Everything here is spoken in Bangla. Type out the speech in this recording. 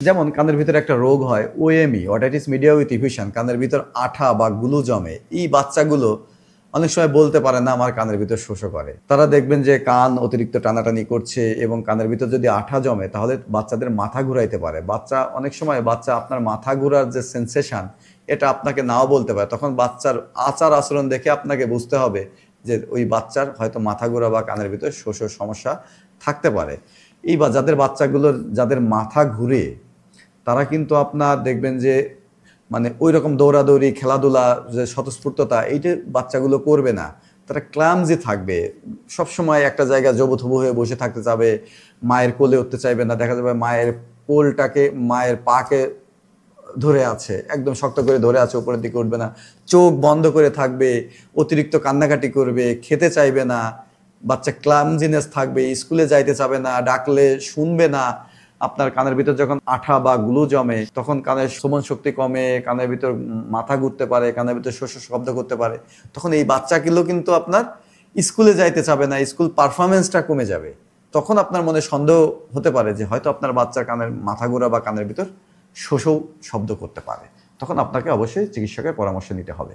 যেমন কানের ভিতরে একটা রোগ হয় ওএমই, ওটাইটিস মিডিয়া উইথ ইফিউশন, কানের ভিতর আঠা বা গুলো জমে। এই বাচ্চাগুলো অনেক সময় বলতে পারে না আমার কানের ভিতর শোষো করে। তারা দেখবেন যে কান অতিরিক্ত টানাটানি করছে এবং কানের ভিতর যদি আঠা জমে তাহলে বাচ্চাদের মাথা ঘুরাইতে পারে। অনেক সময় বাচ্চা আপনার মাথা ঘুরার যে সেন্সেশন এটা আপনাকে নাও বলতে পারে। তখন বাচ্চার আচার আচরণ দেখে আপনাকে বুঝতে হবে যে ওই বাচ্চার হয়তো মাথা ঘোরা বা কানের ভিতর শোষোর সমস্যা থাকতে পারে। যাদের মাথা ঘুরে তারা কিন্তু আপনার দেখবেন যে মানে ওই রকম দৌড়াদৌড়ি, খেলাধুলা, যে স্বতঃস্ফূর্ততা এইটা বাচ্চাগুলো করবে না। তারা ক্লামজি থাকবে, সবসময় একটা জায়গায় জবুথবু হয়ে বসে থাকতে চাবে, মায়ের কোলে উঠতে চাইবে না। দেখা যাবে মায়ের কোলটাকে, মায়ের পাকে ধরে আছে, একদম শক্ত করে ধরে আছে, উপরের দিকে উঠবে না। চোখ বন্ধ করে থাকবে, অতিরিক্ত কান্নাকাটি করবে, খেতে চাইবে না। বাচ্চা ক্লামজিনেস থাকবে, স্কুলে যাইতে চাবে না, ডাকলে শুনবে না। আপনার কানের ভিতর যখন আঠা বা গ্লু জমে তখন কানের শ্রবণ শক্তি কমে, কানের ভিতর মাথা ঘুরতে পারে, কানের ভিতর শস্য শব্দ করতে পারে। তখন এই বাচ্চাগুলো কিন্তু আপনার স্কুলে যাইতে চাবে না, স্কুল পারফরমেন্সটা কমে যাবে। তখন আপনার মনে সন্দেহ হতে পারে যে হয়তো আপনার বাচ্চার কানের মাথা ঘোরা বা কানের ভিতর শোষও শব্দ করতে পারে। তখন আপনাকে অবশ্যই চিকিৎসকের পরামর্শ নিতে হবে।